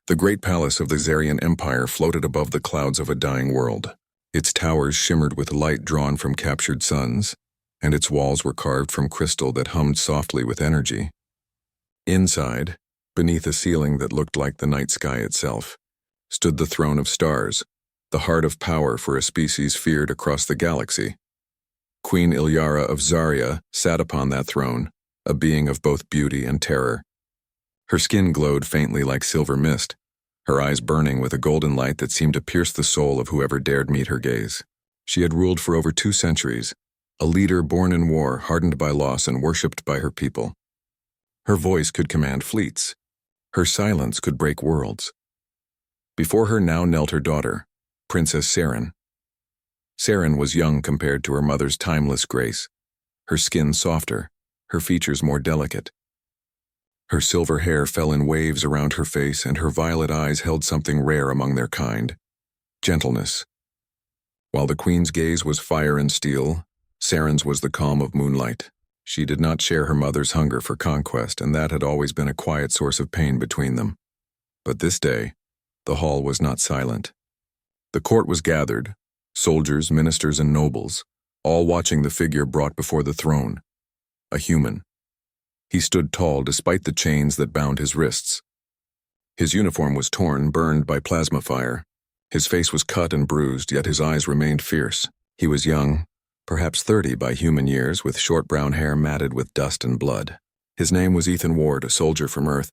The great palace of the Xarian Empire floated above the clouds of a dying world. Its towers shimmered with light drawn from captured suns, and its walls were carved from crystal that hummed softly with energy. Inside, beneath a ceiling that looked like the night sky itself, stood the throne of stars, the heart of power for a species feared across the galaxy. Queen Ilyara of Zarya sat upon that throne, a being of both beauty and terror. Her skin glowed faintly like silver mist, her eyes burning with a golden light that seemed to pierce the soul of whoever dared meet her gaze. She had ruled for over 2 centuries, a leader born in war, hardened by loss and worshipped by her people. Her voice could command fleets. Her silence could break worlds. Before her now knelt her daughter, Princess Saren. Saren was young compared to her mother's timeless grace, her skin softer, her features more delicate. Her silver hair fell in waves around her face, and her violet eyes held something rare among their kind: gentleness. While the queen's gaze was fire and steel, Saren's was the calm of moonlight. She did not share her mother's hunger for conquest, and that had always been a quiet source of pain between them. But this day, the hall was not silent. The court was gathered, soldiers, ministers, and nobles, all watching the figure brought before the throne. A human. He stood tall despite the chains that bound his wrists. His uniform was torn, burned by plasma fire. His face was cut and bruised, yet his eyes remained fierce. He was young, perhaps 30 by human years, with short brown hair matted with dust and blood. His name was Ethan Ward, a soldier from Earth,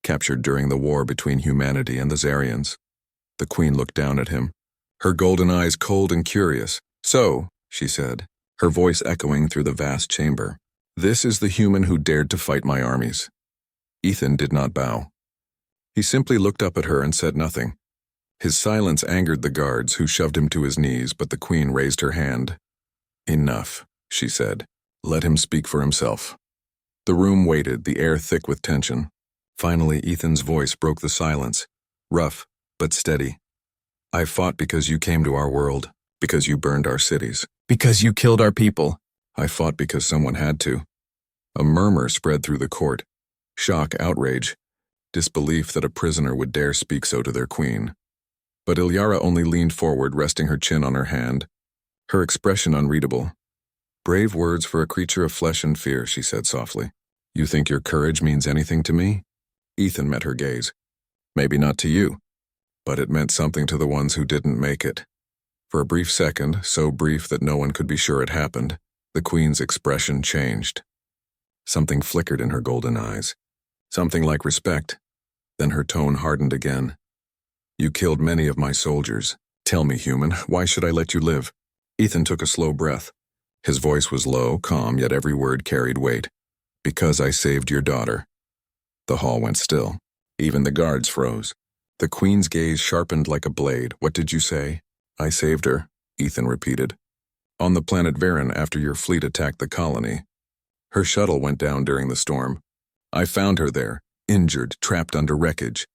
captured during the war between humanity and the Xarians. The queen looked down at him, her golden eyes cold and curious. "So," she said, her voice echoing through the vast chamber, "this is the human who dared to fight my armies." Ethan did not bow. He simply looked up at her and said nothing. His silence angered the guards, who shoved him to his knees, but the queen raised her hand. "Enough," she said. "Let him speak for himself." The room waited, the air thick with tension. Finally, Ethan's voice broke the silence, rough but steady. "I fought because you came to our world, because you burned our cities, because you killed our people. I fought because someone had to." A murmur spread through the court. Shock, outrage, disbelief that a prisoner would dare speak so to their queen. But Ilyara only leaned forward, resting her chin on her hand, her expression unreadable. "Brave words for a creature of flesh and fear," she said softly. "You think your courage means anything to me?" Ethan met her gaze. "Maybe not to you, but it meant something to the ones who didn't make it." For a brief second, so brief that no one could be sure it happened, the queen's expression changed. Something flickered in her golden eyes, something like respect. Then her tone hardened again. "You killed many of my soldiers. Tell me, human, why should I let you live?" Ethan took a slow breath. His voice was low, calm, yet every word carried weight. "Because I saved your daughter." The hall went still. Even the guards froze. The queen's gaze sharpened like a blade. "What did you say?" "I saved her," Ethan repeated. "On the planet Varen after your fleet attacked the colony. Her shuttle went down during the storm. I found her there, injured, trapped under wreckage.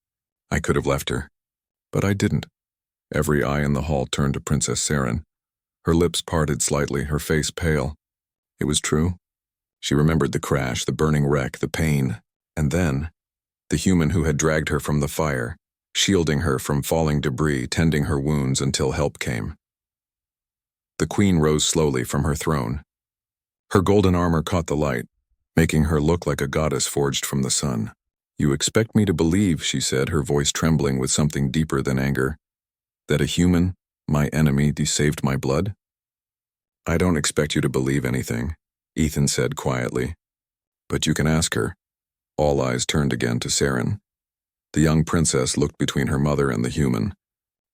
I could have left her, but I didn't." Every eye in the hall turned to Princess Saren. Her lips parted slightly, her face pale. It was true. She remembered the crash, the burning wreck, the pain, and then the human who had dragged her from the fire, shielding her from falling debris, tending her wounds until help came. The queen rose slowly from her throne. Her golden armor caught the light, making her look like a goddess forged from the sun. "You expect me to believe," she said, her voice trembling with something deeper than anger, "that a human, my enemy, saved my blood?" "I don't expect you to believe anything," Ethan said quietly. "But you can ask her." All eyes turned again to Saren. The young princess looked between her mother and the human.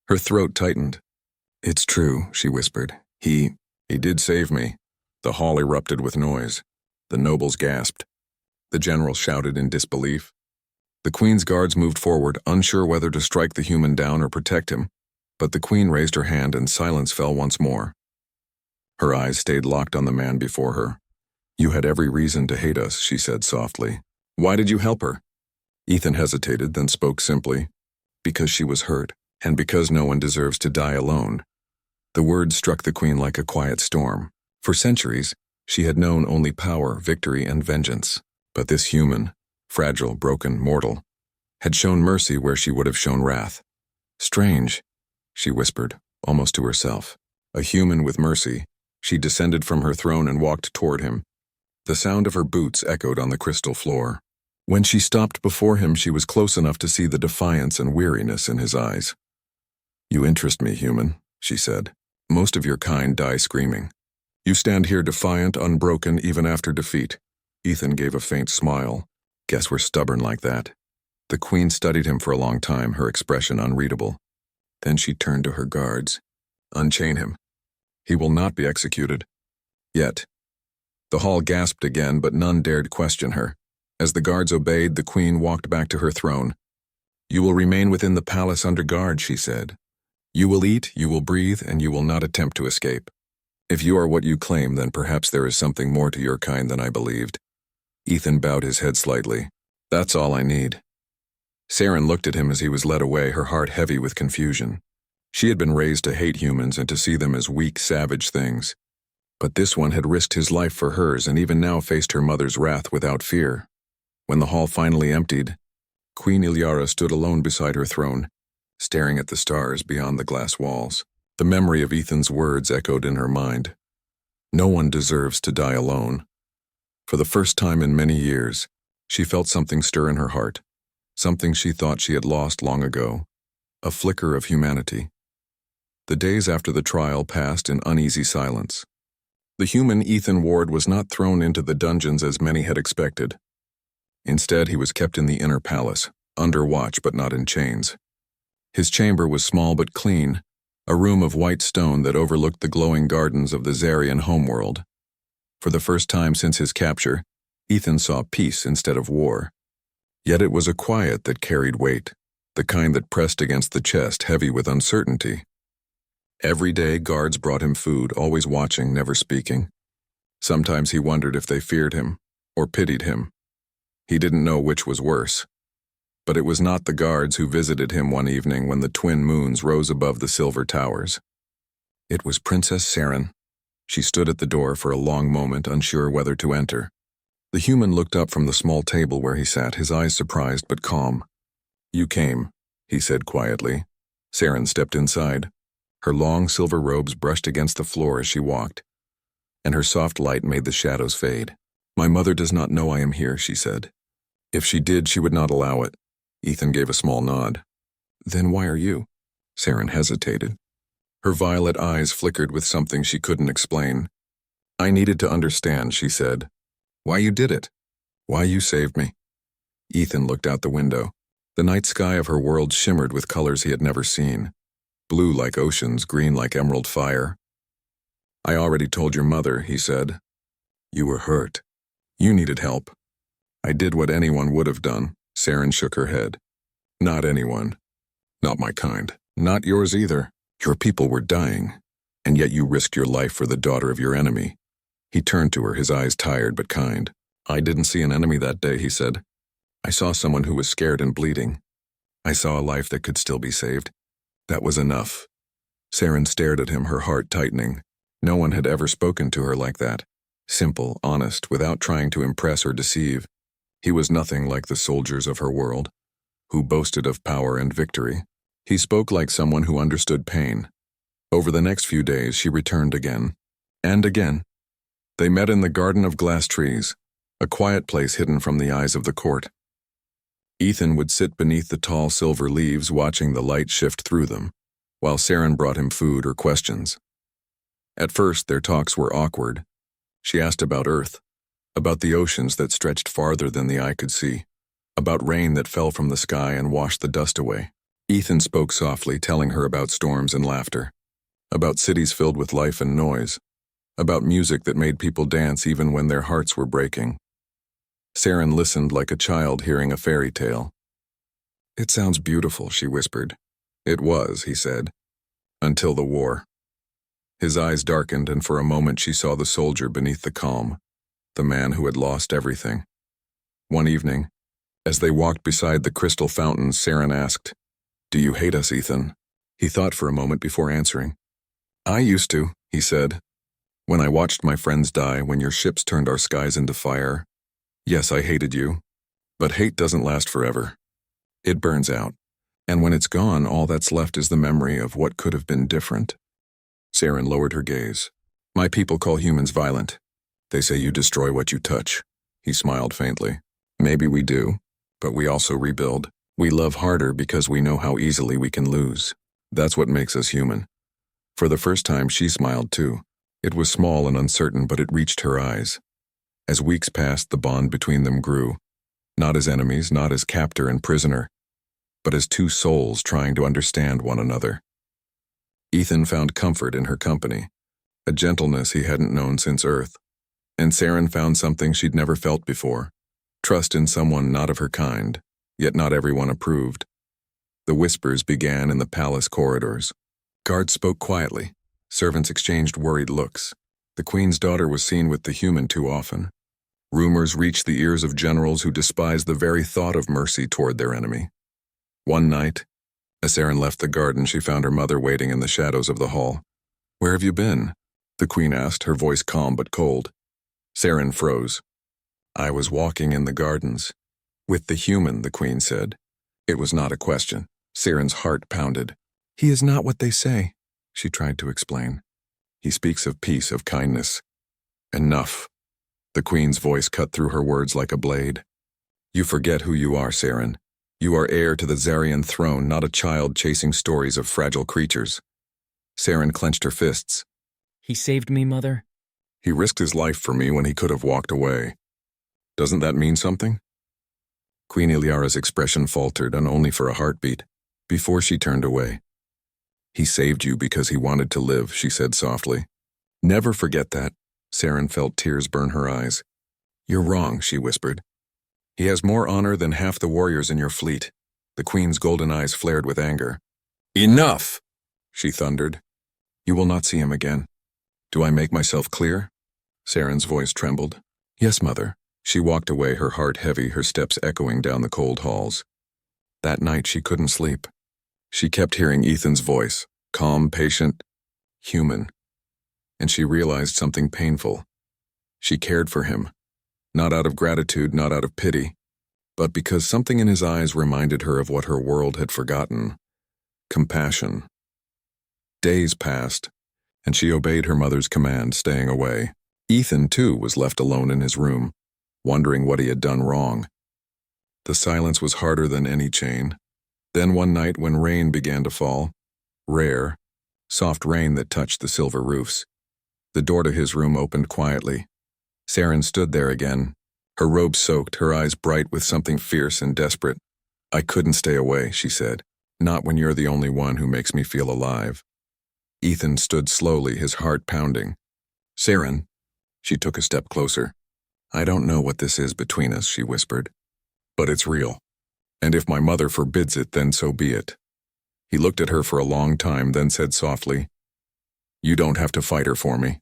Her throat tightened. "It's true," she whispered. He did save me." The hall erupted with noise. The nobles gasped. The general shouted in disbelief. The queen's guards moved forward, unsure whether to strike the human down or protect him, but the queen raised her hand and silence fell once more. Her eyes stayed locked on the man before her. "You had every reason to hate us," she said softly. "Why did you help her?" Ethan hesitated, then spoke simply. "Because she was hurt, and because no one deserves to die alone." The words struck the queen like a quiet storm. For centuries, she had known only power, victory, and vengeance. But this human, fragile, broken, mortal, had shown mercy where she would have shown wrath. Strange, she whispered, almost to herself. A human with mercy, she descended from her throne and walked toward him. The sound of her boots echoed on the crystal floor. When she stopped before him, she was close enough to see the defiance and weariness in his eyes. "You interest me, human," she said. "Most of your kind die screaming. You stand here defiant, unbroken, even after defeat." Ethan gave a faint smile. "Guess we're stubborn like that." The queen studied him for a long time, her expression unreadable. Then she turned to her guards. "Unchain him. He will not be executed. Yet." The hall gasped again, but none dared question her. As the guards obeyed, the queen walked back to her throne. "You will remain within the palace under guard," she said. "You will eat, you will breathe, and you will not attempt to escape. If you are what you claim, then perhaps there is something more to your kind than I believed." Ethan bowed his head slightly. "That's all I need." Saren looked at him as he was led away, her heart heavy with confusion. She had been raised to hate humans and to see them as weak, savage things. But this one had risked his life for hers and even now faced her mother's wrath without fear. When the hall finally emptied, Queen Ilyara stood alone beside her throne, staring at the stars beyond the glass walls. The memory of Ethan's words echoed in her mind. No one deserves to die alone. For the first time in many years, she felt something stir in her heart, something she thought she had lost long ago, a flicker of humanity. The days after the trial passed in uneasy silence. The human Ethan Ward was not thrown into the dungeons as many had expected. Instead, he was kept in the inner palace, under watch but not in chains. His chamber was small but clean, a room of white stone that overlooked the glowing gardens of the Zarian homeworld. For the first time since his capture, Ethan saw peace instead of war. Yet it was a quiet that carried weight, the kind that pressed against the chest, heavy with uncertainty. Every day, guards brought him food, always watching, never speaking. Sometimes he wondered if they feared him, or pitied him. He didn't know which was worse. But it was not the guards who visited him one evening when the twin moons rose above the silver towers. It was Princess Saren. She stood at the door for a long moment, unsure whether to enter. The human looked up from the small table where he sat, his eyes surprised but calm. "You came," he said quietly. Saren stepped inside. Her long silver robes brushed against the floor as she walked, and her soft light made the shadows fade. "My mother does not know I am here," she said. "If she did, she would not allow it." Ethan gave a small nod. "Then why are you?" Saren hesitated. Her violet eyes flickered with something she couldn't explain. "I needed to understand," she said. "Why you did it. Why you saved me." Ethan looked out the window. The night sky of her world shimmered with colors he had never seen. Blue like oceans, green like emerald fire. "I already told your mother," he said. "You were hurt. You needed help." "I did what anyone would have done." Saren shook her head. "Not anyone. Not my kind. Not yours either. Your people were dying, and yet you risked your life for the daughter of your enemy." He turned to her, his eyes tired but kind. "I didn't see an enemy that day," he said. "I saw someone who was scared and bleeding. I saw a life that could still be saved. That was enough." Saren stared at him, her heart tightening. No one had ever spoken to her like that. Simple, honest, without trying to impress or deceive. He was nothing like the soldiers of her world, who boasted of power and victory. He spoke like someone who understood pain. Over the next few days, she returned again. And again. They met in the garden of glass trees, a quiet place hidden from the eyes of the court. Ethan would sit beneath the tall silver leaves, watching the light shift through them, while Saren brought him food or questions. At first, their talks were awkward. She asked about Earth, about the oceans that stretched farther than the eye could see, about rain that fell from the sky and washed the dust away. Ethan spoke softly, telling her about storms and laughter, about cities filled with life and noise, about music that made people dance even when their hearts were breaking. Saren listened like a child hearing a fairy tale. "It sounds beautiful," she whispered. "It was," he said, "until the war." His eyes darkened, and for a moment she saw the soldier beneath the calm, the man who had lost everything. One evening, as they walked beside the crystal fountains, Saren asked, "Do you hate us, Ethan?" He thought for a moment before answering. "I used to," he said. "When I watched my friends die, when your ships turned our skies into fire. Yes, I hated you. But hate doesn't last forever. It burns out. And when it's gone, all that's left is the memory of what could have been different. Saren lowered her gaze. My people call humans violent. They say you destroy what you touch. He smiled faintly. Maybe we do, but we also rebuild. We love harder because we know how easily we can lose. That's what makes us human. For the first time, she smiled too. It was small and uncertain, but it reached her eyes. As weeks passed, the bond between them grew. Not as enemies, not as captor and prisoner, but as two souls trying to understand one another. Ethan found comfort in her company, a gentleness he hadn't known since Earth. And Saren found something she'd never felt before, trust in someone not of her kind, yet not everyone approved. The whispers began in the palace corridors. Guards spoke quietly. Servants exchanged worried looks. The queen's daughter was seen with the human too often. Rumors reached the ears of generals who despised the very thought of mercy toward their enemy. One night, as Saren left the garden, she found her mother waiting in the shadows of the hall. Where have you been? The queen asked, her voice calm but cold. Saren froze. I was walking in the gardens. With the human, the queen said. It was not a question. Saren's heart pounded. He is not what they say, she tried to explain. He speaks of peace, of kindness. Enough. The queen's voice cut through her words like a blade. You forget who you are, Saren. You are heir to the Zarian throne, not a child chasing stories of fragile creatures. Saren clenched her fists. He saved me, Mother. He risked his life for me when he could have walked away. Doesn't that mean something? Queen Iliara's expression faltered, and only for a heartbeat, before she turned away. He saved you because he wanted to live, she said softly. Never forget that. Saren felt tears burn her eyes. You're wrong, she whispered. He has more honor than half the warriors in your fleet. The queen's golden eyes flared with anger. Enough, she thundered. You will not see him again. Do I make myself clear? Saren's voice trembled. Yes, Mother. She walked away, her heart heavy, her steps echoing down the cold halls. That night she couldn't sleep. She kept hearing Ethan's voice, calm, patient, human. And she realized something painful. She cared for him, not out of gratitude, not out of pity, but because something in his eyes reminded her of what her world had forgotten. Compassion. Days passed, and she obeyed her mother's command, staying away. Ethan, too, was left alone in his room, wondering what he had done wrong. The silence was harder than any chain. Then one night when rain began to fall, rare, soft rain that touched the silver roofs, the door to his room opened quietly. Saren stood there again, her robe soaked, her eyes bright with something fierce and desperate. I couldn't stay away, she said, not when you're the only one who makes me feel alive. Ethan stood slowly, his heart pounding. Saren, she took a step closer. I don't know what this is between us, she whispered, but it's real. And if my mother forbids it, then so be it. He looked at her for a long time, then said softly, You don't have to fight her for me.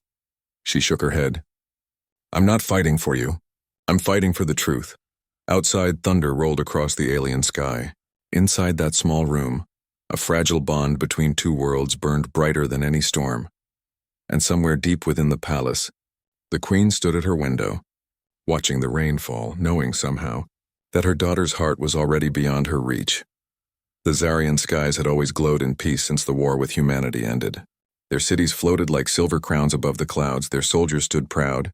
She shook her head. I'm not fighting for you. I'm fighting for the truth. Outside, thunder rolled across the alien sky. Inside that small room, a fragile bond between two worlds burned brighter than any storm. And somewhere deep within the palace, the queen stood at her window, watching the rain fall, knowing somehow that her daughter's heart was already beyond her reach. The Zarian skies had always glowed in peace since the war with humanity ended. Their cities floated like silver crowns above the clouds, their soldiers stood proud,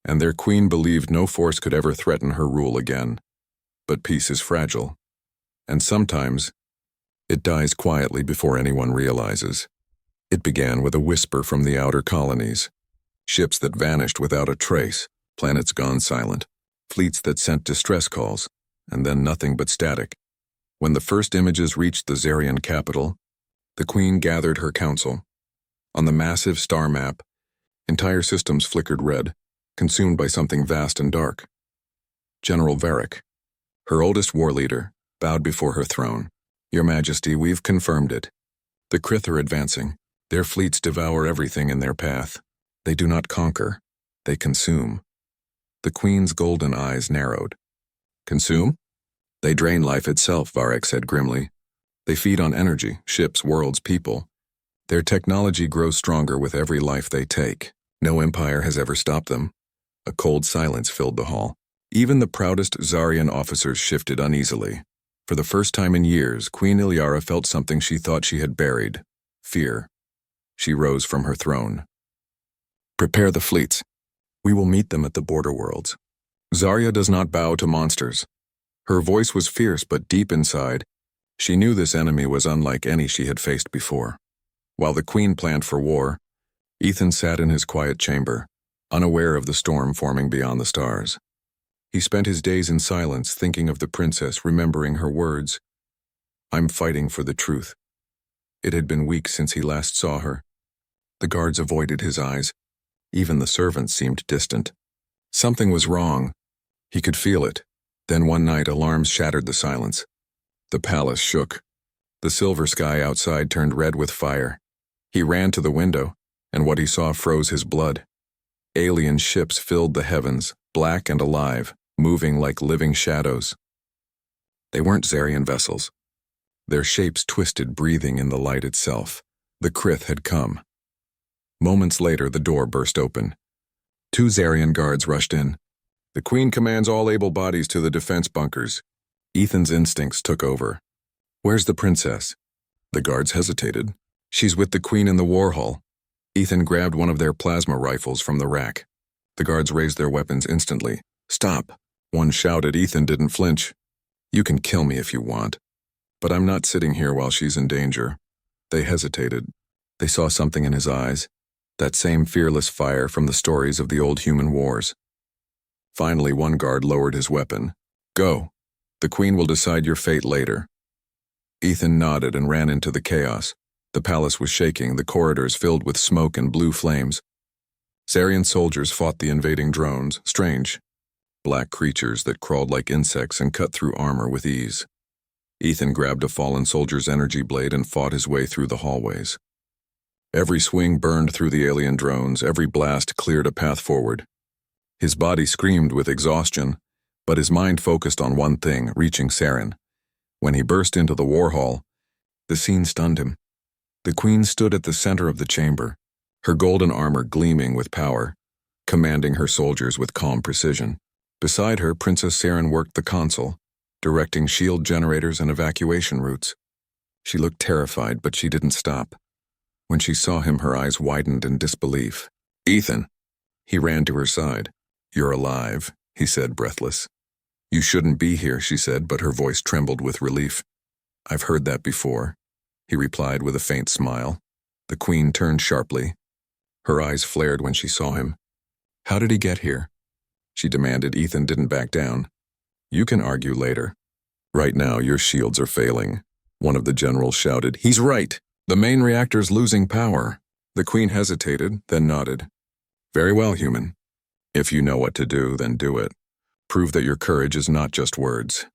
and their queen believed no force could ever threaten her rule again. But peace is fragile, and sometimes it dies quietly before anyone realizes. It began with a whisper from the outer colonies, ships that vanished without a trace, planets gone silent, fleets that sent distress calls, and then nothing but static. When the first images reached the Zarian capital, the queen gathered her council. On the massive star map, entire systems flickered red, consumed by something vast and dark. General Varric, her oldest war leader, bowed before her throne. Your Majesty, we've confirmed it. The Krith are advancing. Their fleets devour everything in their path. They do not conquer. They consume. The queen's golden eyes narrowed. Consume? They drain life itself, Varric said grimly. They feed on energy, ships, worlds, people. Their technology grows stronger with every life they take. No empire has ever stopped them. A cold silence filled the hall. Even the proudest Zarian officers shifted uneasily. For the first time in years, Queen Ilyara felt something she thought she had buried: fear. She rose from her throne. "Prepare the fleets. We will meet them at the border worlds." Zarya does not bow to monsters. Her voice was fierce, but deep inside, she knew this enemy was unlike any she had faced before. While the queen planned for war, Ethan sat in his quiet chamber, unaware of the storm forming beyond the stars. He spent his days in silence, thinking of the princess, remembering her words. "I'm fighting for the truth." It had been weeks since he last saw her. The guards avoided his eyes. Even the servants seemed distant. Something was wrong. He could feel it. Then one night, alarms shattered the silence. The palace shook. The silver sky outside turned red with fire. He ran to the window, and what he saw froze his blood. Alien ships filled the heavens, black and alive, moving like living shadows. They weren't Zarian vessels. Their shapes twisted, breathing in the light itself. The Krith had come. Moments later, the door burst open. 2 Zarian guards rushed in. "The Queen commands all able bodies to the defense bunkers." Ethan's instincts took over. "Where's the princess?" The guards hesitated. "She's with the Queen in the war hall." Ethan grabbed one of their plasma rifles from the rack. The guards raised their weapons instantly. "Stop!" one shouted. Ethan didn't flinch. "You can kill me if you want, but I'm not sitting here while she's in danger." They hesitated. They saw something in his eyes, that same fearless fire from the stories of the old human wars. Finally, one guard lowered his weapon. "Go. The Queen will decide your fate later." Ethan nodded and ran into the chaos. The palace was shaking, the corridors filled with smoke and blue flames. Zarian soldiers fought the invading drones, strange, black creatures that crawled like insects and cut through armor with ease. Ethan grabbed a fallen soldier's energy blade and fought his way through the hallways. Every swing burned through the alien drones, every blast cleared a path forward. His body screamed with exhaustion, but his mind focused on one thing: reaching Saren. When he burst into the war hall, the scene stunned him. The Queen stood at the center of the chamber, her golden armor gleaming with power, commanding her soldiers with calm precision. Beside her, Princess Saren worked the console, directing shield generators and evacuation routes. She looked terrified, but she didn't stop. When she saw him, her eyes widened in disbelief. "Ethan!" He ran to her side. "You're alive," he said, breathless. "You shouldn't be here," she said, but her voice trembled with relief. "I've heard that before," he replied with a faint smile. The Queen turned sharply. Her eyes flared when she saw him. "How did he get here?" she demanded. Ethan didn't back down. "You can argue later. Right now, your shields are failing," one of the generals shouted. "He's right! The main reactor's losing power." The Queen hesitated, then nodded. "Very well, human. If you know what to do, then do it. Prove that your courage is not just words."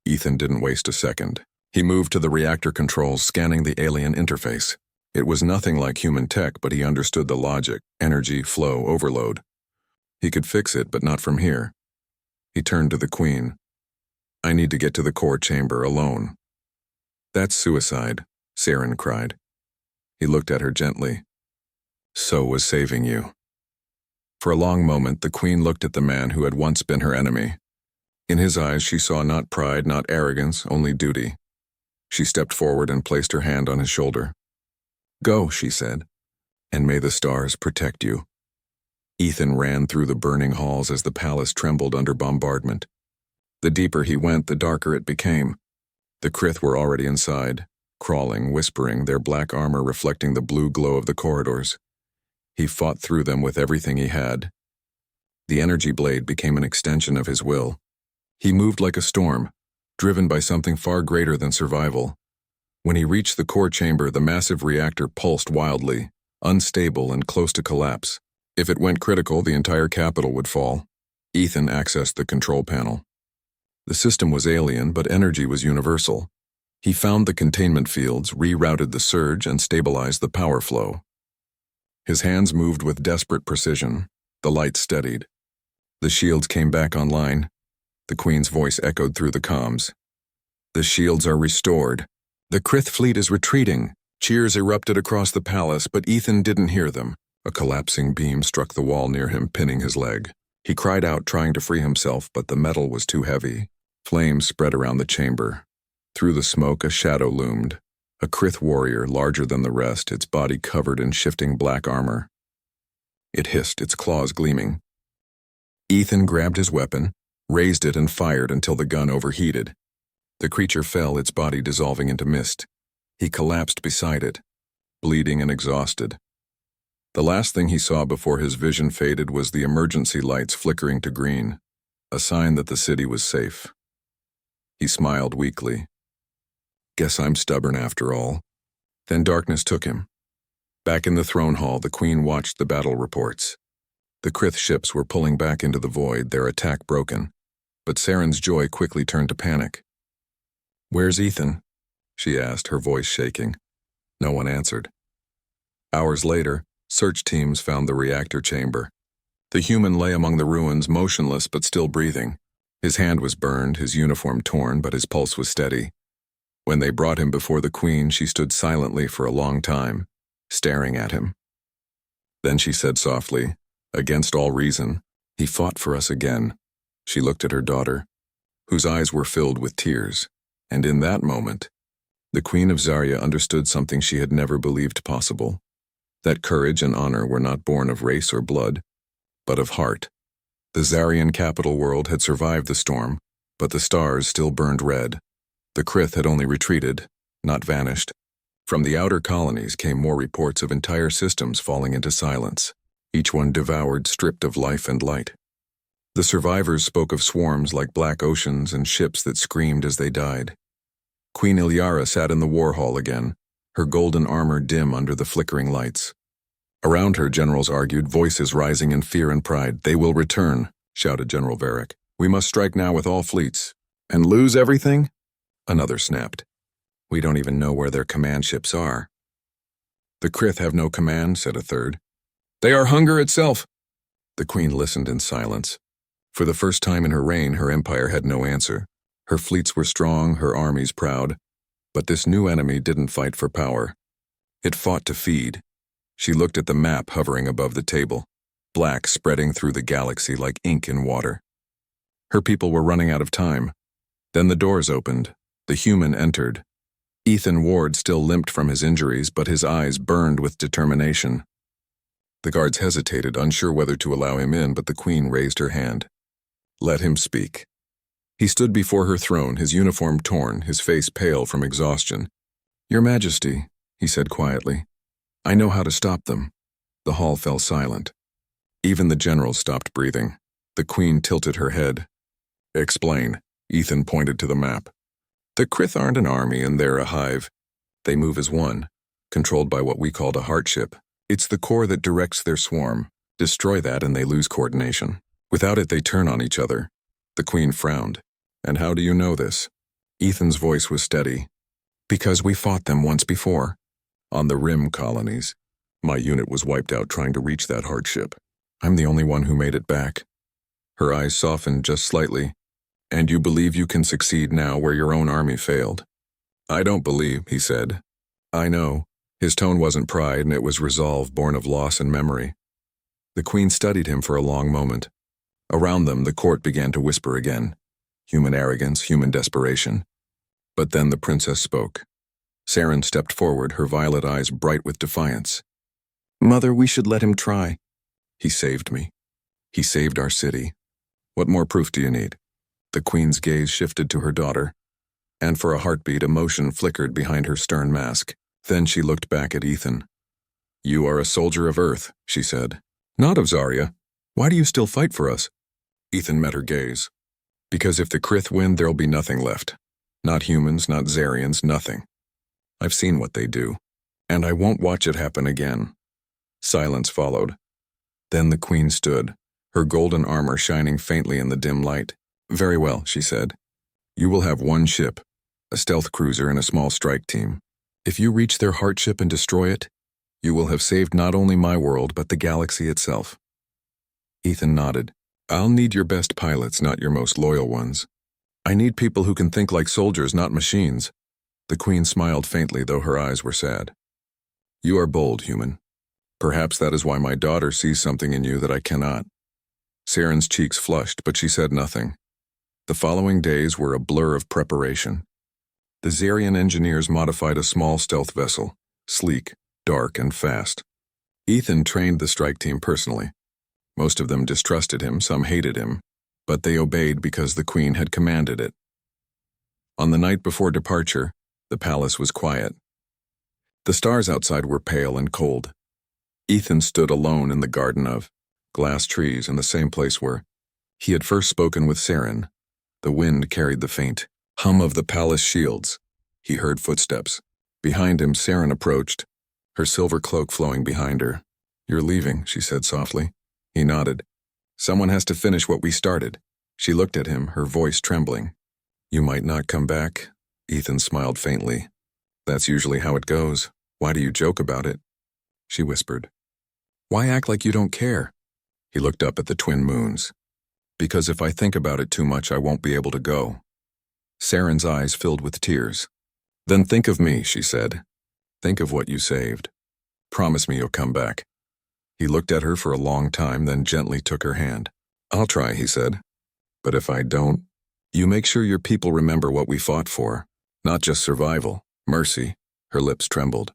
Ethan didn't waste a second. He moved to the reactor controls, scanning the alien interface. It was nothing like human tech, but he understood the logic: energy, flow, overload. He could fix it, but not from here. He turned to the Queen. "I need to get to the core chamber alone." "That's suicide," Saren cried. He looked at her gently. "So was saving you." For a long moment, the Queen looked at the man who had once been her enemy. In his eyes, she saw not pride, not arrogance, only duty. She stepped forward and placed her hand on his shoulder. "Go," she said, "and may the stars protect you." Ethan ran through the burning halls as the palace trembled under bombardment. The deeper he went, the darker it became. The Krith were already inside, crawling, whispering, their black armor reflecting the blue glow of the corridors. He fought through them with everything he had. The energy blade became an extension of his will. He moved like a storm, driven by something far greater than survival. When he reached the core chamber, the massive reactor pulsed wildly, unstable and close to collapse. If it went critical, the entire capital would fall. Ethan accessed the control panel. The system was alien, but energy was universal. He found the containment fields, rerouted the surge, and stabilized the power flow. His hands moved with desperate precision. The lights steadied. The shields came back online. The Queen's voice echoed through the comms. "The shields are restored. The Krith fleet is retreating." Cheers erupted across the palace, but Ethan didn't hear them. A collapsing beam struck the wall near him, pinning his leg. He cried out, trying to free himself, but the metal was too heavy. Flames spread around the chamber. Through the smoke, a shadow loomed. A Krith warrior larger than the rest, its body covered in shifting black armor. It hissed, its claws gleaming. Ethan grabbed his weapon, raised it and fired until the gun overheated. The creature fell, its body dissolving into mist. He collapsed beside it, bleeding and exhausted. The last thing he saw before his vision faded was the emergency lights flickering to green, a sign that the city was safe. He smiled weakly. Guess I'm stubborn after all. Then darkness took him. Back in the throne hall, the queen watched the battle reports. The Krith ships were pulling back into the void, their attack broken. But Saren's joy quickly turned to panic. "Where's Ethan?" she asked, her voice shaking. No one answered. Hours later, search teams found the reactor chamber. The human lay among the ruins, motionless but still breathing. His hand was burned, his uniform torn, but his pulse was steady. When they brought him before the queen, she stood silently for a long time, staring at him. Then she said softly, "Against all reason, he fought for us again." She looked at her daughter, whose eyes were filled with tears, and in that moment, the Queen of Zarya understood something she had never believed possible, that courage and honor were not born of race or blood, but of heart. The Zaryan capital world had survived the storm, but the stars still burned red. The Krith had only retreated, not vanished. From the outer colonies came more reports of entire systems falling into silence, each one devoured, stripped of life and light. The survivors spoke of swarms like black oceans and ships that screamed as they died. Queen Ilyara sat in the war hall again, her golden armor dim under the flickering lights. Around her, generals argued, voices rising in fear and pride. "They will return," shouted General Varric. "We must strike now with all fleets." "And lose everything?" Another snapped. "We don't even know where their command ships are." "The Krith have no command," said a third. "They are hunger itself." The queen listened in silence. For the first time in her reign, her empire had no answer. Her fleets were strong, her armies proud. But this new enemy didn't fight for power. It fought to feed. She looked at the map hovering above the table, black spreading through the galaxy like ink in water. Her people were running out of time. Then the doors opened. The human entered. Ethan Ward still limped from his injuries, but his eyes burned with determination. The guards hesitated, unsure whether to allow him in, but the queen raised her hand. "Let him speak." He stood before her throne, his uniform torn, his face pale from exhaustion. "Your Majesty," he said quietly, "I know how to stop them." The hall fell silent. Even the generals stopped breathing. The queen tilted her head. "Explain." Ethan pointed to the map. "The Krith aren't an army and they're a hive. They move as one, controlled by what we called a heart ship. It's the core that directs their swarm. Destroy that and they lose coordination. Without it, they turn on each other." The queen frowned. "And how do you know this?" Ethan's voice was steady. "Because we fought them once before. On the Rim colonies. My unit was wiped out trying to reach that heart ship. I'm the only one who made it back." Her eyes softened just slightly. "And you believe you can succeed now where your own army failed?" "I don't believe," he said. "I know." His tone wasn't pride, and it was resolve born of loss and memory. The queen studied him for a long moment. Around them, the court began to whisper again. Human arrogance, human desperation. But then the princess spoke. Saren stepped forward, her violet eyes bright with defiance. "Mother, we should let him try." "He saved me. He saved our city. What more proof do you need?" The queen's gaze shifted to her daughter, and for a heartbeat, emotion flickered behind her stern mask. Then she looked back at Ethan. "You are a soldier of Earth," she said. "Not of Zarya. Why do you still fight for us?" Ethan met her gaze. "Because if the Krith win, there'll be nothing left. Not humans, not Zaryans, nothing. I've seen what they do, and I won't watch it happen again." Silence followed. Then the queen stood, her golden armor shining faintly in the dim light. "Very well," she said. "You will have one ship, a stealth cruiser and a small strike team. If you reach their heart ship and destroy it, you will have saved not only my world, but the galaxy itself." Ethan nodded. "I'll need your best pilots, not your most loyal ones. I need people who can think like soldiers, not machines." The queen smiled faintly, though her eyes were sad. "You are bold, human. Perhaps that is why my daughter sees something in you that I cannot." Saren's cheeks flushed, but she said nothing. The following days were a blur of preparation. The Zarian engineers modified a small stealth vessel, sleek, dark, and fast. Ethan trained the strike team personally. Most of them distrusted him, some hated him, but they obeyed because the Queen had commanded it. On the night before departure, the palace was quiet. The stars outside were pale and cold. Ethan stood alone in the garden of glass trees in the same place where he had first spoken with Saren. The wind carried the faint hum of the palace shields. He heard footsteps. Behind him, Saren approached, her silver cloak flowing behind her. "You're leaving," she said softly. He nodded. "Someone has to finish what we started." She looked at him, her voice trembling. "You might not come back." Ethan smiled faintly. "That's usually how it goes. Why do you joke about it?" She whispered. "Why act like you don't care?" He looked up at the twin moons. "Because if I think about it too much, I won't be able to go." Saren's eyes filled with tears. "Then think of me," she said. "Think of what you saved. Promise me you'll come back." He looked at her for a long time, then gently took her hand. "I'll try," he said. "But if I don't, you make sure your people remember what we fought for. Not just survival, mercy." Her lips trembled.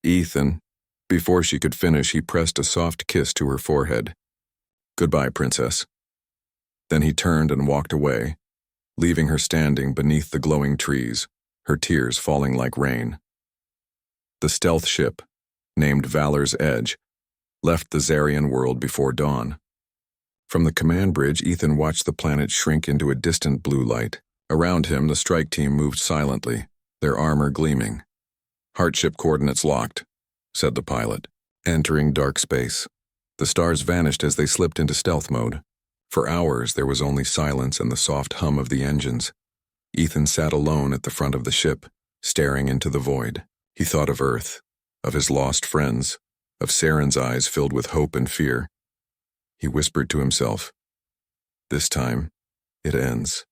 "Ethan." Before she could finish, he pressed a soft kiss to her forehead. "Goodbye, princess." Then he turned and walked away, leaving her standing beneath the glowing trees, her tears falling like rain. The stealth ship, named Valor's Edge, left the Zarian world before dawn. From the command bridge, Ethan watched the planet shrink into a distant blue light. Around him, the strike team moved silently, their armor gleaming. "Heartship coordinates locked," said the pilot, entering dark space. The stars vanished as they slipped into stealth mode. For hours, there was only silence and the soft hum of the engines. Ethan sat alone at the front of the ship, staring into the void. He thought of Earth, of his lost friends, of Saren's eyes filled with hope and fear. He whispered to himself, "This time, it ends."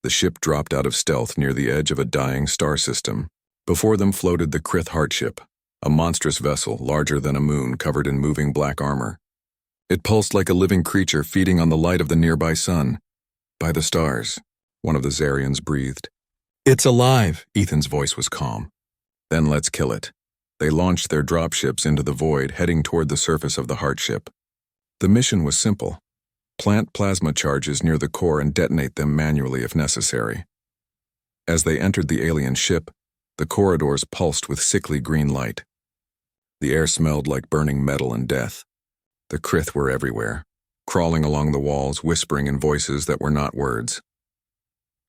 The ship dropped out of stealth near the edge of a dying star system. Before them floated the Krith Heartship, a monstrous vessel larger than a moon covered in moving black armor. It pulsed like a living creature feeding on the light of the nearby sun. "By the stars," one of the Zarians breathed. "It's alive," Ethan's voice was calm. "Then let's kill it." They launched their dropships into the void, heading toward the surface of the Heartship. The mission was simple. Plant plasma charges near the core and detonate them manually if necessary. As they entered the alien ship, the corridors pulsed with sickly green light. The air smelled like burning metal and death. The Krith were everywhere, crawling along the walls, whispering in voices that were not words.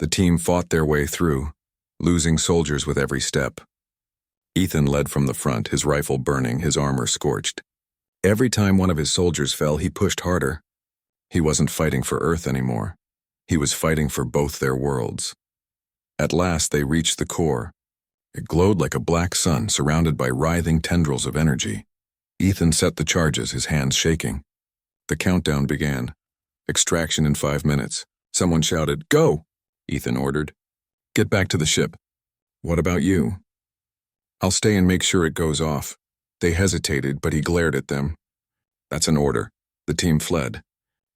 The team fought their way through, losing soldiers with every step. Ethan led from the front, his rifle burning, his armor scorched. Every time one of his soldiers fell, he pushed harder. He wasn't fighting for Earth anymore. He was fighting for both their worlds. At last, they reached the core. It glowed like a black sun, surrounded by writhing tendrils of energy. Ethan set the charges, his hands shaking. The countdown began. Extraction in 5 minutes. Someone shouted, "Go!" Ethan ordered. "Get back to the ship." "What about you?" "I'll stay and make sure it goes off." They hesitated, but he glared at them. "That's an order." The team fled.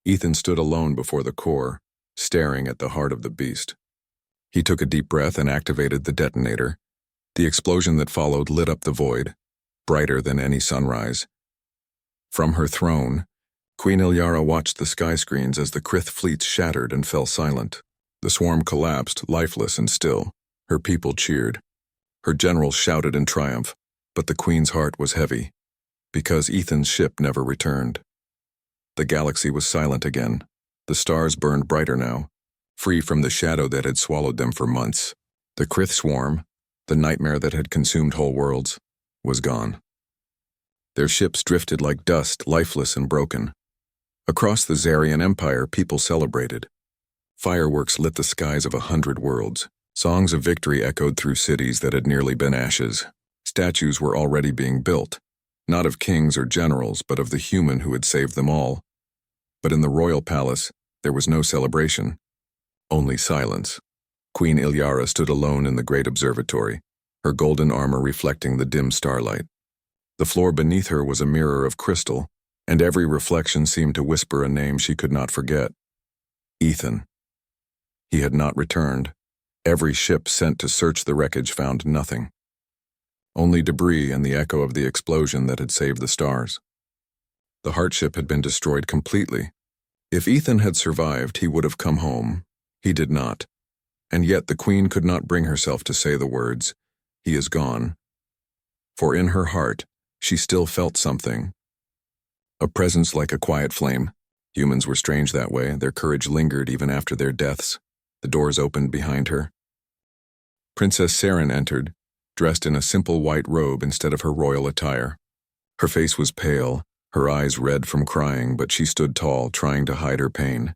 Ethan stood alone before the core, staring at the heart of the beast. He took a deep breath and activated the detonator. The explosion that followed lit up the void, brighter than any sunrise. From her throne, Queen Ilyara watched the sky screens as the Krith fleets shattered and fell silent. The swarm collapsed, lifeless and still. Her people cheered. Her generals shouted in triumph, but the Queen's heart was heavy, because Ethan's ship never returned. The galaxy was silent again. The stars burned brighter now, free from the shadow that had swallowed them for months. The Krith swarm, the nightmare that had consumed whole worlds, was gone. Their ships drifted like dust, lifeless and broken. Across the Zarian Empire, people celebrated. Fireworks lit the skies of 100 worlds. Songs of victory echoed through cities that had nearly been ashes. Statues were already being built, not of kings or generals, but of the human who had saved them all. But in the royal palace, there was no celebration, only silence. Queen Ilyara stood alone in the great observatory, her golden armor reflecting the dim starlight. The floor beneath her was a mirror of crystal, and every reflection seemed to whisper a name she could not forget. Ethan. He had not returned. Every ship sent to search the wreckage found nothing. Only debris and the echo of the explosion that had saved the stars. The Heart ship had been destroyed completely. If Ethan had survived, he would have come home. He did not. And yet the Queen could not bring herself to say the words, "He is gone." For in her heart, she still felt something. A presence like a quiet flame. Humans were strange that way. Their courage lingered even after their deaths. The doors opened behind her. Princess Saren entered, dressed in a simple white robe instead of her royal attire. Her face was pale, her eyes red from crying, but she stood tall, trying to hide her pain.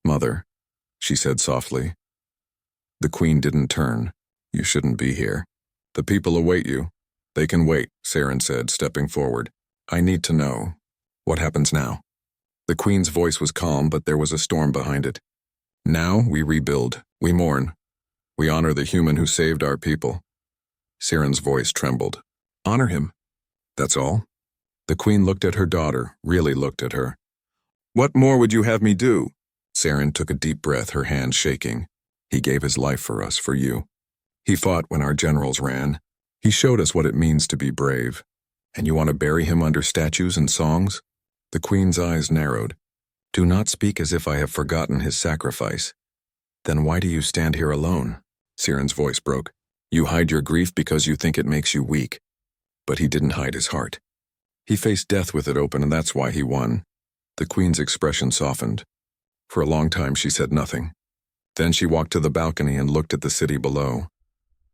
"Mother," she said softly. The Queen didn't turn. "You shouldn't be here. The people await you." "They can wait," Saren said, stepping forward. "I need to know. What happens now?" The Queen's voice was calm, but there was a storm behind it. "Now we rebuild. We mourn. We honor the human who saved our people." Saren's voice trembled. "Honor him? That's all?" The Queen looked at her daughter, really looked at her. "What more would you have me do?" Saren took a deep breath, her hand shaking. "He gave his life for us, for you. He fought when our generals ran. He showed us what it means to be brave. And you want to bury him under statues and songs?" The Queen's eyes narrowed. "Do not speak as if I have forgotten his sacrifice." "Then why do you stand here alone?" Saren's voice broke. "You hide your grief because you think it makes you weak." But he didn't hide his heart. He faced death with it open, and that's why he won. The Queen's expression softened. For a long time she said nothing. Then she walked to the balcony and looked at the city below.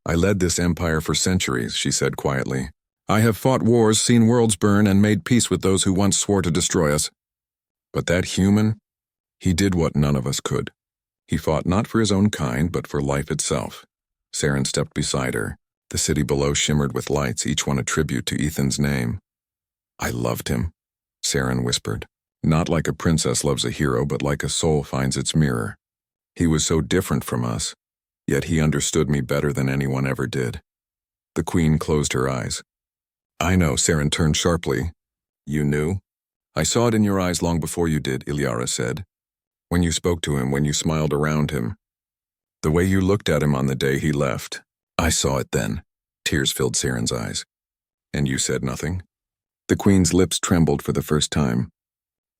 "I led this empire for centuries," she said quietly. "I have fought wars, seen worlds burn, and made peace with those who once swore to destroy us. But that human, he did what none of us could. He fought not for his own kind, but for life itself." Saren stepped beside her. The city below shimmered with lights, each one a tribute to Ethan's name. "I loved him," Saren whispered. "Not like a princess loves a hero, but like a soul finds its mirror. He was so different from us, yet he understood me better than anyone ever did." The Queen closed her eyes. "I know," Saren turned sharply. "You knew?" "I saw it in your eyes long before you did," Ilyara said. "When you spoke to him, when you smiled around him. The way you looked at him on the day he left. I saw it then." Tears filled Saren's eyes. "And you said nothing?" The Queen's lips trembled for the first time.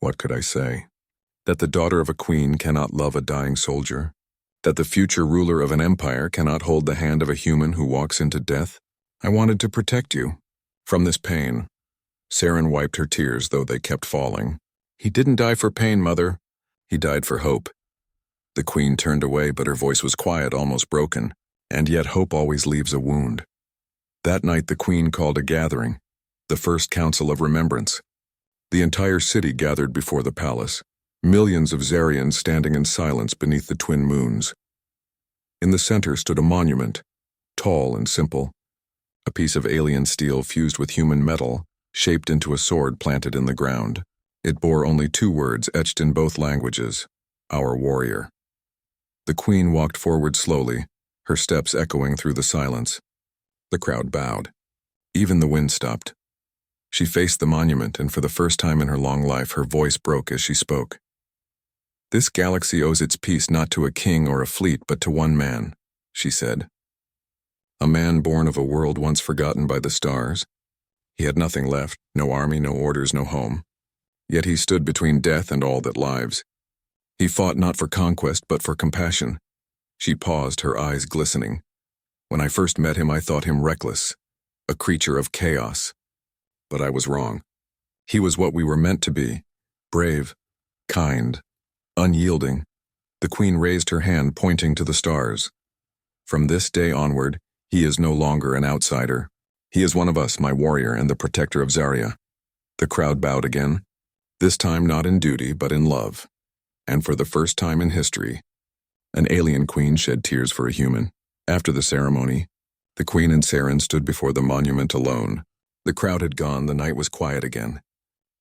"What could I say? That the daughter of a queen cannot love a dying soldier? That the future ruler of an empire cannot hold the hand of a human who walks into death? I wanted to protect you. From this pain." Saren wiped her tears, though they kept falling. "He didn't die for pain, Mother. He died for hope." The Queen turned away, but her voice was quiet, almost broken. And yet hope always leaves a wound. That night the Queen called a gathering, the first council of remembrance. The entire city gathered before the palace, millions of Zarians standing in silence beneath the twin moons. In the center stood a monument, tall and simple, a piece of alien steel fused with human metal, shaped into a sword planted in the ground. It bore only 2 words etched in both languages, "Our warrior." The Queen walked forward slowly, her steps echoing through the silence. The crowd bowed. Even the wind stopped. She faced the monument, and for the first time in her long life, her voice broke as she spoke. "This galaxy owes its peace not to a king or a fleet, but to one man," she said. "A man born of a world once forgotten by the stars. He had nothing left, no army, no orders, no home. Yet he stood between death and all that lives. He fought not for conquest, but for compassion." She paused, her eyes glistening. "When I first met him, I thought him reckless, a creature of chaos. But I was wrong. He was what we were meant to be, brave, kind, unyielding." The Queen raised her hand, pointing to the stars. "From this day onward, he is no longer an outsider. He is one of us, my warrior and the protector of Zaria." The crowd bowed again, this time not in duty, but in love. And for the first time in history, an alien queen shed tears for a human. After the ceremony, the Queen and Saren stood before the monument alone. The crowd had gone, the night was quiet again.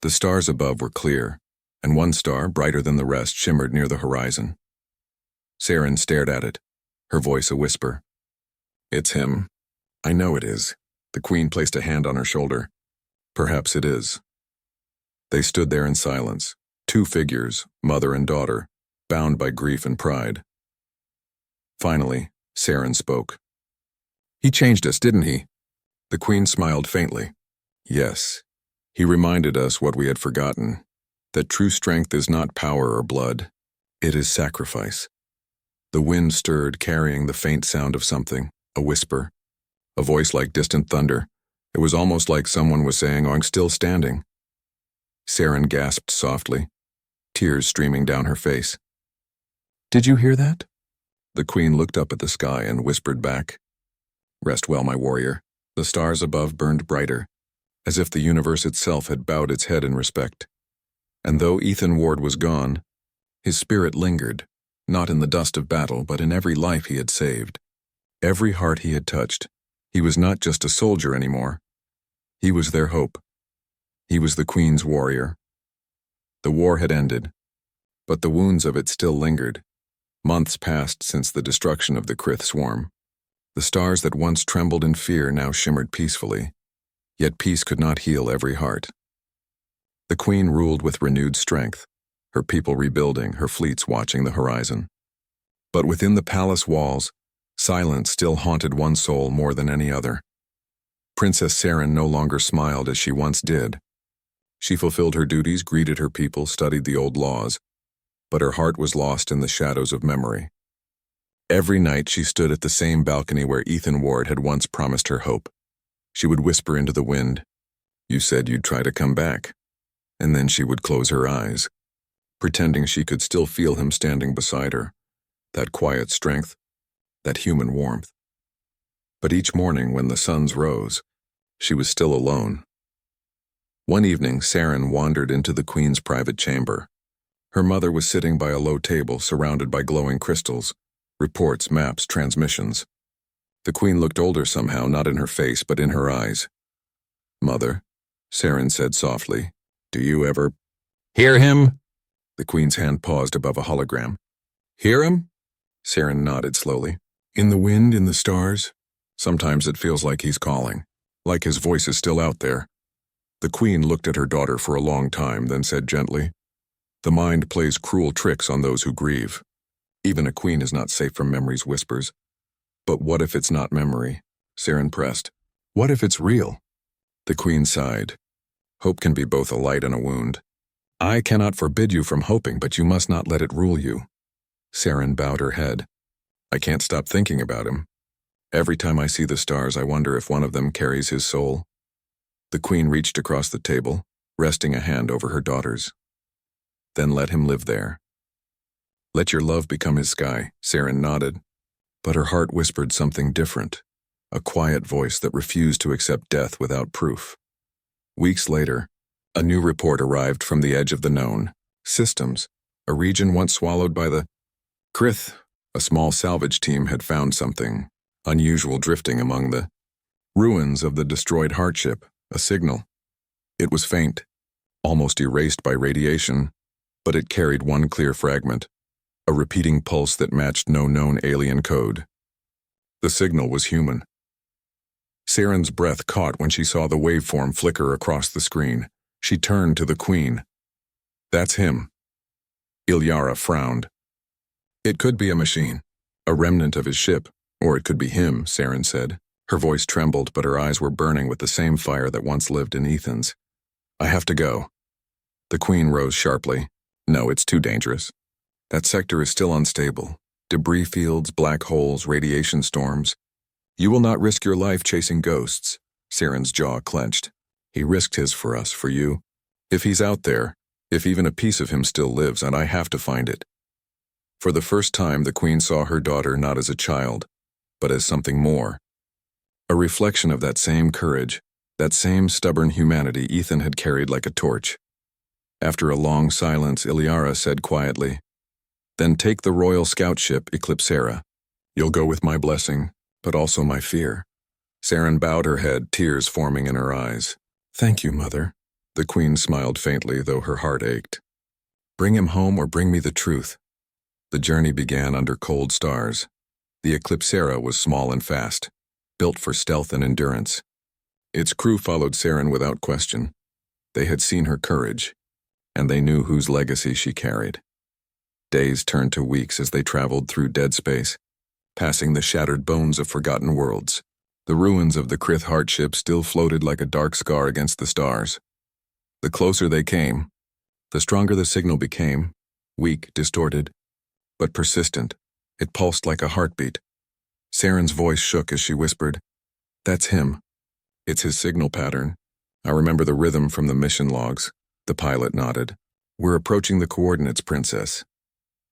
The stars above were clear, and one star, brighter than the rest, shimmered near the horizon. Saren stared at it, her voice a whisper. "It's him. I know it is." The Queen placed a hand on her shoulder. "Perhaps it is." They stood there in silence, 2 figures, mother and daughter, bound by grief and pride. Finally, Saren spoke. He changed us, didn't he? The Queen smiled faintly. Yes. He reminded us what we had forgotten, that true strength is not power or blood. It is sacrifice. The wind stirred, carrying the faint sound of something, a whisper, a voice like distant thunder. It was almost like someone was saying, "I'm still standing." Saren gasped softly, tears streaming down her face. Did you hear that? The Queen looked up at the sky and whispered back. Rest well, my warrior. The stars above burned brighter, as if the universe itself had bowed its head in respect. And though Ethan Ward was gone, his spirit lingered, not in the dust of battle, but in every life he had saved, every heart he had touched. He was not just a soldier anymore. He was their hope. He was the Queen's warrior. The war had ended, but the wounds of it still lingered. Months passed since the destruction of the Krith swarm. The stars that once trembled in fear now shimmered peacefully, yet peace could not heal every heart. The Queen ruled with renewed strength, her people rebuilding, her fleets watching the horizon. But within the palace walls, silence still haunted one soul more than any other. Princess Saren no longer smiled as she once did. She fulfilled her duties, greeted her people, studied the old laws, but her heart was lost in the shadows of memory. Every night she stood at the same balcony where Ethan Ward had once promised her hope. She would whisper into the wind, "You said you'd try to come back." And then she would close her eyes, pretending she could still feel him standing beside her, that quiet strength, that human warmth. But each morning when the suns rose, she was still alone. One evening, Saren wandered into the Queen's private chamber. Her mother was sitting by a low table surrounded by glowing crystals, reports, maps, transmissions. The Queen looked older somehow, not in her face, but in her eyes. "Mother," Saren said softly, "do you ever—" "Hear him?" The Queen's hand paused above a hologram. "Hear him?" Saren nodded slowly. "In the wind, in the stars. Sometimes it feels like he's calling, like his voice is still out there." The Queen looked at her daughter for a long time, then said gently, "The mind plays cruel tricks on those who grieve. Even a queen is not safe from memory's whispers. But what if it's not memory?" Saren pressed. "What if it's real?" The Queen sighed. "Hope can be both a light and a wound. I cannot forbid you from hoping, but you must not let it rule you." Saren bowed her head. "I can't stop thinking about him. Every time I see the stars, I wonder if one of them carries his soul." The Queen reached across the table, resting a hand over her daughter's. "Then let him live there. Let your love become his sky." Saren nodded, but her heart whispered something different, a quiet voice that refused to accept death without proof. Weeks later, a new report arrived from the edge of the known. Systems, a region once swallowed by the Krith. A small salvage team had found something unusual drifting among the ruins of the destroyed heart ship, a signal. It was faint, almost erased by radiation, but it carried one clear fragment, a repeating pulse that matched no known alien code. The signal was human. Saren's breath caught when she saw the waveform flicker across the screen. She turned to the Queen. "That's him." Ilyara frowned. "It could be a machine, a remnant of his ship, or it could be him," Saren said. Her voice trembled, but her eyes were burning with the same fire that once lived in Ethan's. "I have to go." The Queen rose sharply. "No, it's too dangerous. That sector is still unstable. Debris fields, black holes, radiation storms. You will not risk your life chasing ghosts." Saren's jaw clenched. "He risked his for us, for you. If he's out there, if even a piece of him still lives, and I have to find it." For the first time, the Queen saw her daughter not as a child, but as something more. A reflection of that same courage, that same stubborn humanity Ethan had carried like a torch. After a long silence, Ilyara said quietly, "Then take the Royal Scout ship, Eclipsera. You'll go with my blessing, but also my fear." Saren bowed her head, tears forming in her eyes. "Thank you, Mother." The Queen smiled faintly, though her heart ached. "Bring him home or bring me the truth." The journey began under cold stars. The Eclipsera was small and fast, built for stealth and endurance. Its crew followed Saren without question. They had seen her courage, and they knew whose legacy she carried. Days turned to weeks as they traveled through dead space. passing the shattered bones of forgotten worlds. The ruins of the Krith Heart ship still floated like a dark scar against the stars. The closer they came, the stronger the signal became, weak, distorted, but persistent. It pulsed like a heartbeat. Saren's voice shook as she whispered, "That's him. It's his signal pattern. I remember the rhythm from the mission logs." The pilot nodded. "We're approaching the coordinates, Princess."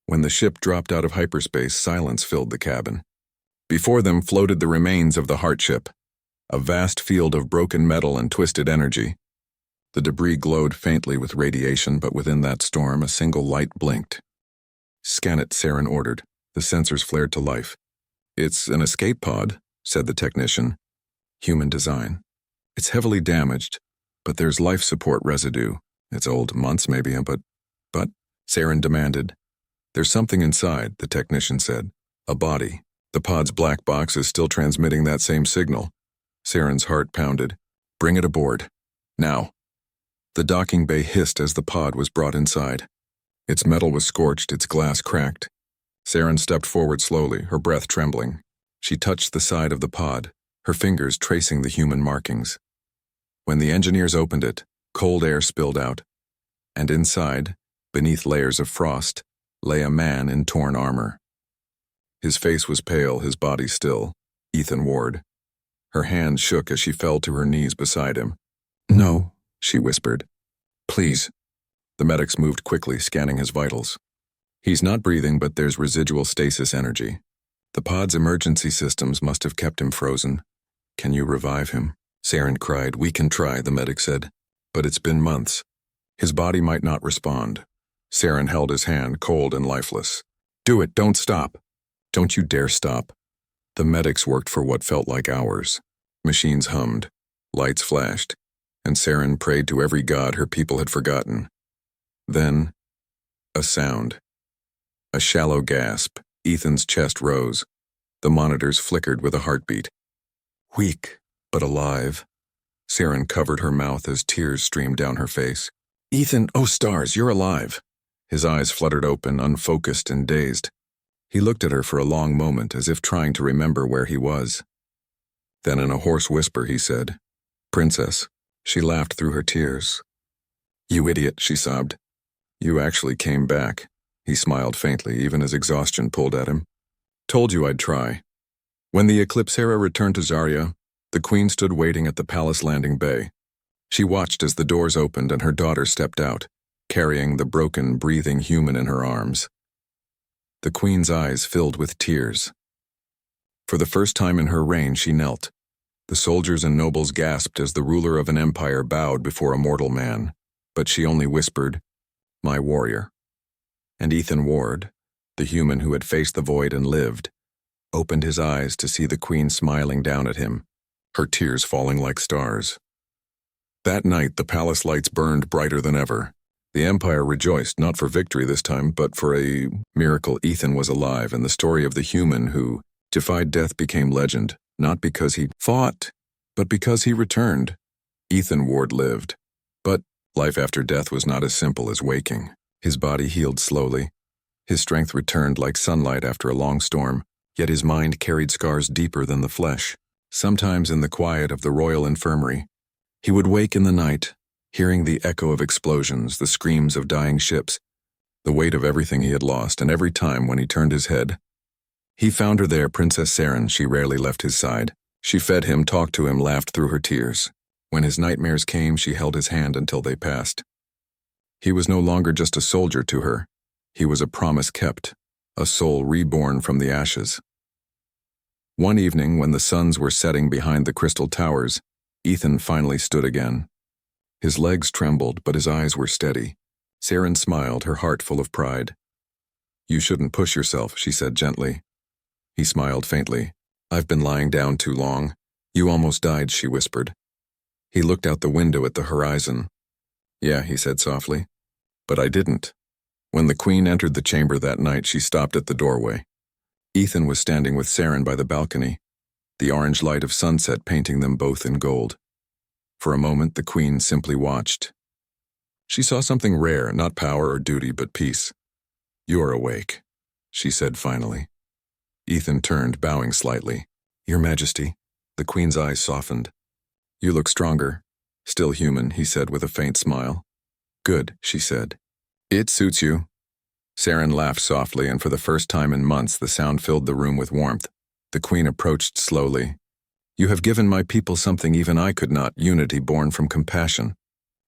When the ship dropped out of hyperspace, silence filled the cabin. Before them floated the remains of the Heart ship, a vast field of broken metal and twisted energy. The debris glowed faintly with radiation, but within that storm, a single light blinked. "Scan it," Saren ordered. The sensors flared to life. "It's an escape pod," said the technician. "Human design. It's heavily damaged, but there's life support residue. It's old, months maybe, but, Saren demanded. "There's something inside," the technician said. "A body. The pod's black box is still transmitting that same signal." Saren's heart pounded. "Bring it aboard. Now." The docking bay hissed as the pod was brought inside. Its metal was scorched, its glass cracked. Saren stepped forward slowly, her breath trembling. She touched the side of the pod, her fingers tracing the human markings. When the engineers opened it, cold air spilled out, and inside, beneath layers of frost, lay a man in torn armor. His face was pale, his body still. Ethan Ward. Her hand shook as she fell to her knees beside him. "No," she whispered. "Please." The medics moved quickly, scanning his vitals. "He's not breathing, but there's residual stasis energy. The pod's emergency systems must have kept him frozen. Can you revive him?" Saren cried. "We can try," the medic said. "But it's been months. His body might not respond." Saren held his hand, cold and lifeless. "Do it, don't stop. Don't you dare stop." The medics worked for what felt like hours. Machines hummed, lights flashed, and Saren prayed to every god her people had forgotten. Then, a sound. A shallow gasp. Ethan's chest rose. The monitors flickered with a heartbeat. Weak, but alive. Saren covered her mouth as tears streamed down her face. "Ethan, oh stars, you're alive." His eyes fluttered open, unfocused and dazed. He looked at her for a long moment, as if trying to remember where he was. Then in a hoarse whisper he said, "Princess." She laughed through her tears. "You idiot," she sobbed. "You actually came back." He smiled faintly, even as exhaustion pulled at him. "Told you I'd try." When the Eclipse era returned to Zarya, the Queen stood waiting at the palace landing bay. She watched as the doors opened and her daughter stepped out, carrying the broken, breathing human in her arms. The Queen's eyes filled with tears. For the first time in her reign, she knelt. The soldiers and nobles gasped as the ruler of an empire bowed before a mortal man, but she only whispered, "My warrior." And Ethan Ward, the human who had faced the void and lived, opened his eyes to see the Queen smiling down at him, her tears falling like stars. That night, the palace lights burned brighter than ever. The Empire rejoiced, not for victory this time, but for a miracle. Ethan was alive, and the story of the human who defied death became legend, not because he fought, but because he returned. Ethan Ward lived. But life after death was not as simple as waking. His body healed slowly. His strength returned like sunlight after a long storm, yet his mind carried scars deeper than the flesh. Sometimes in the quiet of the royal infirmary, he would wake in the night, hearing the echo of explosions, the screams of dying ships, the weight of everything he had lost, and every time when he turned his head, he found her there, Princess Saren. She rarely left his side. She fed him, talked to him, laughed through her tears. When his nightmares came, she held his hand until they passed. He was no longer just a soldier to her. He was a promise kept, a soul reborn from the ashes. One evening, when the suns were setting behind the crystal towers, Ethan finally stood again. His legs trembled, but his eyes were steady. Saren smiled, her heart full of pride. "You shouldn't push yourself," she said gently. He smiled faintly. "I've been lying down too long." "You almost died," she whispered. He looked out the window at the horizon. "Yeah," he said softly. "But I didn't." When the Queen entered the chamber that night, she stopped at the doorway. Ethan was standing with Saren by the balcony, the orange light of sunset painting them both in gold. For a moment, the Queen simply watched. She saw something rare, not power or duty, but peace. "You are awake," she said finally. Ethan turned, bowing slightly. Your Majesty. The Queen's eyes softened. You look stronger. Still human, he said with a faint smile. Good, she said. It suits you. Saren laughed softly, and for the first time in months the sound filled the room with warmth. The Queen approached slowly. You have given my people something even I could not, unity born from compassion.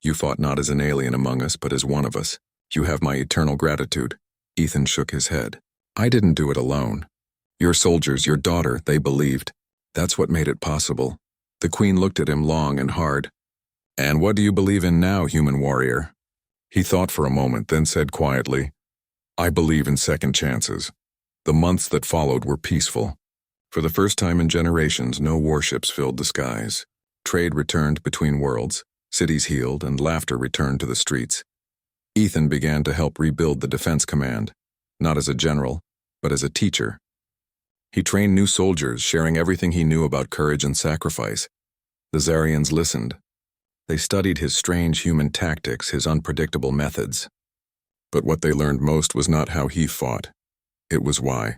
You fought not as an alien among us, but as one of us. You have my eternal gratitude. Ethan shook his head. I didn't do it alone. Your soldiers, your daughter, they believed. That's what made it possible. The Queen looked at him long and hard. And what do you believe in now, human warrior? He thought for a moment, then said quietly, I believe in second chances. The months that followed were peaceful. For the first time in generations, no warships filled the skies. Trade returned between worlds, cities healed, and laughter returned to the streets. Ethan began to help rebuild the defense command, not as a general, but as a teacher. He trained new soldiers, sharing everything he knew about courage and sacrifice. The Zarians listened. They studied his strange human tactics, his unpredictable methods. But what they learned most was not how he fought. It was why.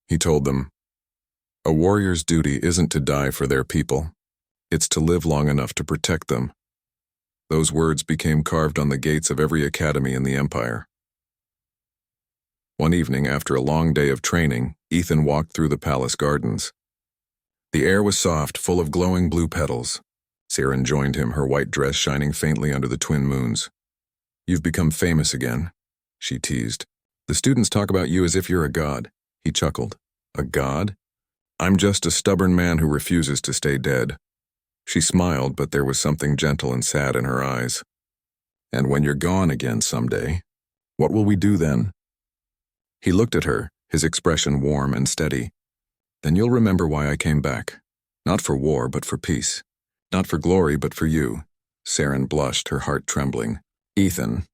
He told them, a warrior's duty isn't to die for their people. It's to live long enough to protect them. Those words became carved on the gates of every academy in the Empire. One evening, after a long day of training, Ethan walked through the palace gardens. The air was soft, full of glowing blue petals. Saren joined him, her white dress shining faintly under the twin moons. You've become famous again, she teased. The students talk about you as if you're a god. He chuckled. A god? I'm just a stubborn man who refuses to stay dead. She smiled, but there was something gentle and sad in her eyes. And when you're gone again someday, what will we do then? He looked at her, his expression warm and steady. Then you'll remember why I came back. Not for war, but for peace. Not for glory, but for you. Saren blushed, her heart trembling. Ethan.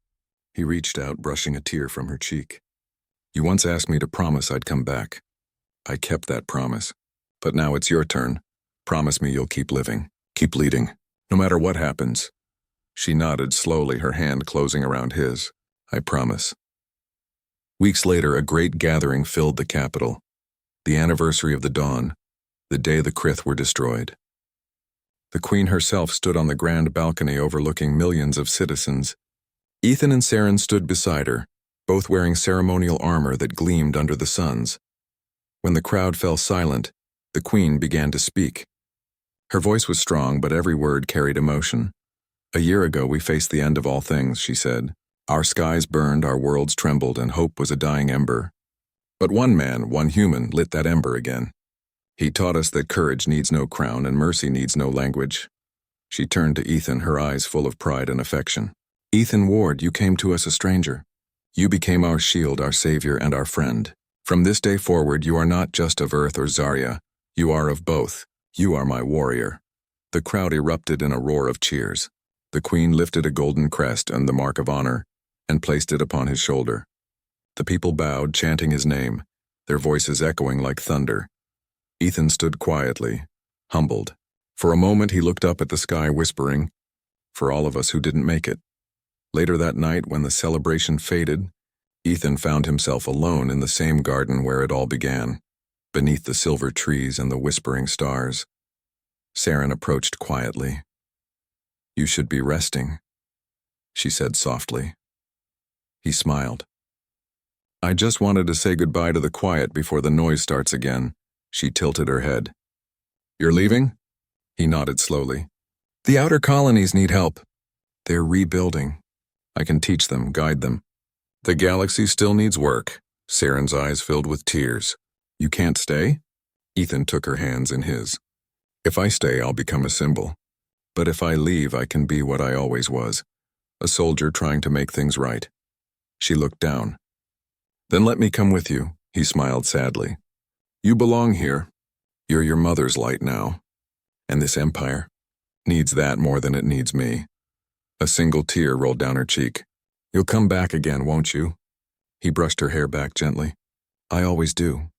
He reached out, brushing a tear from her cheek. You once asked me to promise I'd come back. I kept that promise. But now it's your turn. Promise me you'll keep living. Keep leading. No matter what happens. She nodded slowly, her hand closing around his. I promise. Weeks later, a great gathering filled the capital. The anniversary of the dawn. The day the Krith were destroyed. The Queen herself stood on the grand balcony overlooking millions of citizens. Ethan and Saren stood beside her, both wearing ceremonial armor that gleamed under the suns. When the crowd fell silent, the Queen began to speak. Her voice was strong, but every word carried emotion. A year ago we faced the end of all things, she said. Our skies burned, our worlds trembled, and hope was a dying ember. But one man, one human, lit that ember again. He taught us that courage needs no crown and mercy needs no language. She turned to Ethan, her eyes full of pride and affection. Ethan Ward, you came to us a stranger. You became our shield, our savior, and our friend. From this day forward, you are not just of Earth or Zarya. You are of both. You are my warrior. The crowd erupted in a roar of cheers. The Queen lifted a golden crest and the mark of honor, and placed it upon his shoulder. The people bowed, chanting his name, their voices echoing like thunder. Ethan stood quietly, humbled. For a moment he looked up at the sky, whispering, for all of us who didn't make it. Later that night, when the celebration faded, Ethan found himself alone in the same garden where it all began, beneath the silver trees and the whispering stars. Saren approached quietly. You should be resting, she said softly. He smiled. I just wanted to say goodbye to the quiet before the noise starts again. She tilted her head. You're leaving? He nodded slowly. The outer colonies need help. They're rebuilding. I can teach them, guide them. The galaxy still needs work. Saren's eyes filled with tears. You can't stay? Ethan took her hands in his. If I stay, I'll become a symbol. But if I leave, I can be what I always was, a soldier trying to make things right. She looked down. Then let me come with you, he smiled sadly. You belong here. You're your mother's light now. And this empire needs that more than it needs me. A single tear rolled down her cheek. You'll come back again, won't you? He brushed her hair back gently. I always do.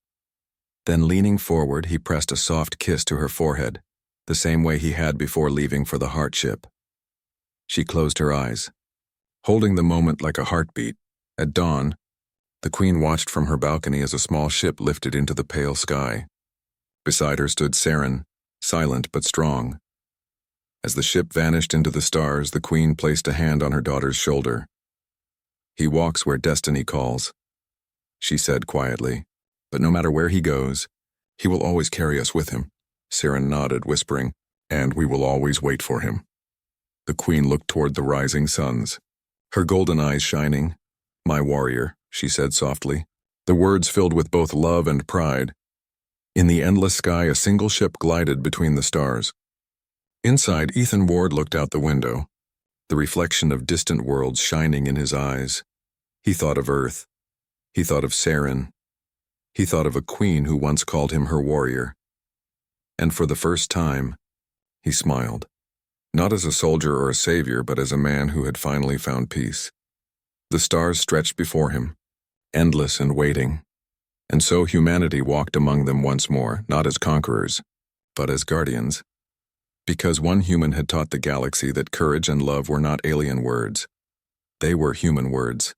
Then leaning forward, he pressed a soft kiss to her forehead, the same way he had before leaving for the heart ship. She closed her eyes, holding the moment like a heartbeat. At dawn, The queen watched from her balcony as a small ship lifted into the pale sky. Beside her stood Saren, silent but strong. As the ship vanished into the stars, the queen placed a hand on her daughter's shoulder. "He walks where destiny calls," she said quietly. "But no matter where he goes, he will always carry us with him." Saren nodded, whispering, "And we will always wait for him." The queen looked toward the rising suns, her golden eyes shining. "My warrior," she said softly, the words filled with both love and pride. In the endless sky, a single ship glided between the stars. Inside, Ethan Ward looked out the window, the reflection of distant worlds shining in his eyes. He thought of Earth. He thought of Saren. He thought of a queen who once called him her warrior. And for the first time, he smiled. Not as a soldier or a savior, but as a man who had finally found peace. The stars stretched before him, endless and waiting. And so humanity walked among them once more, not as conquerors, but as guardians. Because one human had taught the galaxy that courage and love were not alien words. They were human words.